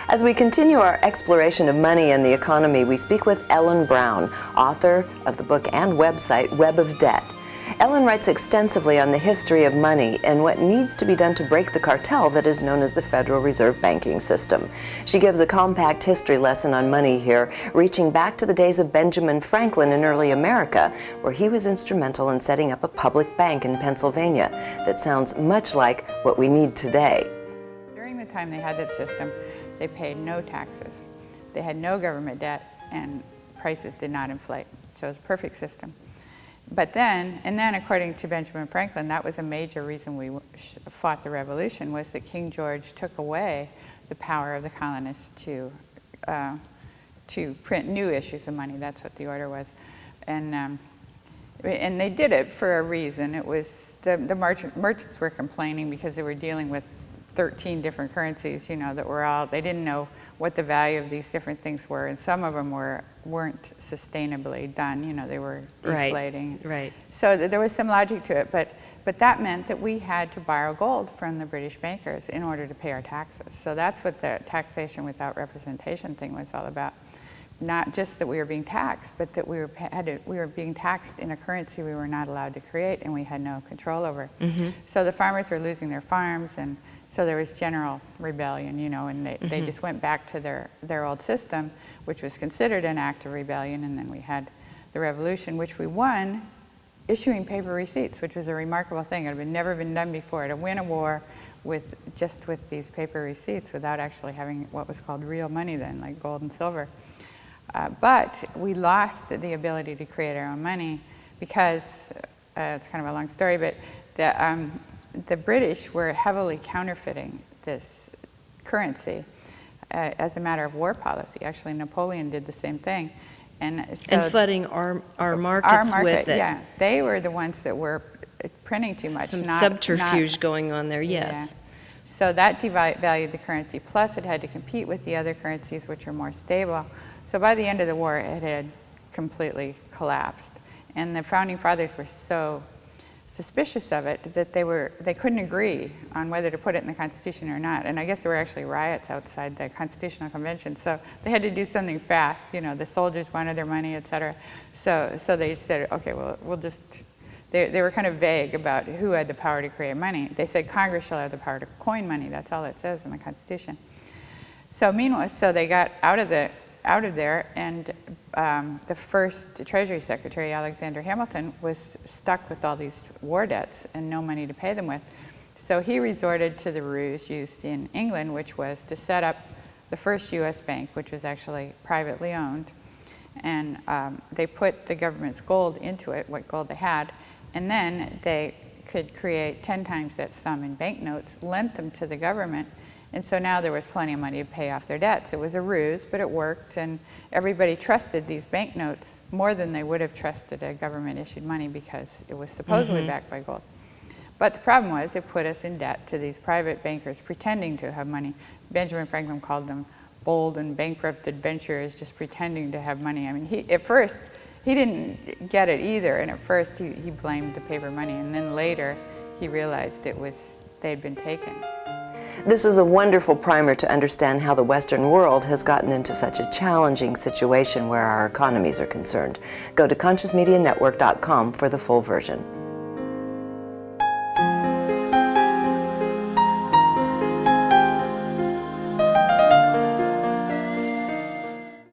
As we continue our exploration of money and the economy, we speak with Ellen Brown, author of the book and website Web of Debt. Ellen writes extensively on the history of money and what needs to be done to break the cartel that is known as the Federal Reserve banking system. She gives a compact history lesson on money here, reaching back to the days of Benjamin Franklin in early America, where he was instrumental in setting up a public bank in Pennsylvania that sounds much like what we need today. During the time they had that system, they paid no taxes. They had no government debt, and prices did not inflate. So it was a perfect system. But then, according to Benjamin Franklin, that was a major reason we fought the revolution, was that King George took away the power of the colonists to print new issues of money. That's what the order was. And they did it for a reason. It was the merchants were complaining because they were dealing with 13 different currencies, you know, that were all, they didn't know what the value of these different things were, and some of them weren't sustainably done, you know, they were deflating. Right. So there was some logic to it, but that meant that we had to borrow gold from the British bankers in order to pay our taxes. So that's what the taxation without representation thing was all about. Not just that we were being taxed, but that we were being taxed in a currency we were not allowed to create and we had no control over. Mm-hmm. So the farmers were losing their farms, and so there was general rebellion, you know, and they just went back to their old system, which was considered an act of rebellion. And then we had the revolution, which we won, issuing paper receipts, which was a remarkable thing. It had never been done before, to win a war with these paper receipts without actually having what was called real money then, like gold and silver. But we lost the ability to create our own money because, it's kind of a long story, but the British were heavily counterfeiting this currency as a matter of war policy. Actually, Napoleon did the same thing. And flooding our markets with it. Yeah, they were the ones that were printing too much. Some subterfuge going on there, yes. Yeah. So that devalued the currency, plus it had to compete with the other currencies which are more stable. So by the end of the war, it had completely collapsed. And the Founding Fathers were so suspicious of it that they couldn't agree on whether to put it in the Constitution or not. And I guess there were actually riots outside the Constitutional Convention, so they had to do something fast. You know, the soldiers wanted their money, etc. So they said, okay, well, we'll just, they were kind of vague about who had the power to create money. They said Congress shall have the power to coin money. That's all it says in the Constitution. So meanwhile, so they got out of there, and the first Treasury Secretary, Alexander Hamilton, was stuck with all these war debts and no money to pay them with. So he resorted to the ruse used in England, which was to set up the first U.S. bank, which was actually privately owned. And they put the government's gold into it, what gold they had, and then they could create 10 times that sum in banknotes, lent them to the government. And so now there was plenty of money to pay off their debts. It was a ruse, but it worked, and everybody trusted these banknotes more than they would have trusted a government-issued money because it was supposedly backed by gold. But the problem was it put us in debt to these private bankers pretending to have money. Benjamin Franklin called them bold and bankrupt adventurers just pretending to have money. I mean, at first, he didn't get it either, and at first he blamed the paper money, and then later he realized they had been taken. This is a wonderful primer to understand how the Western world has gotten into such a challenging situation where our economies are concerned. Go to ConsciousMediaNetwork.com for the full version.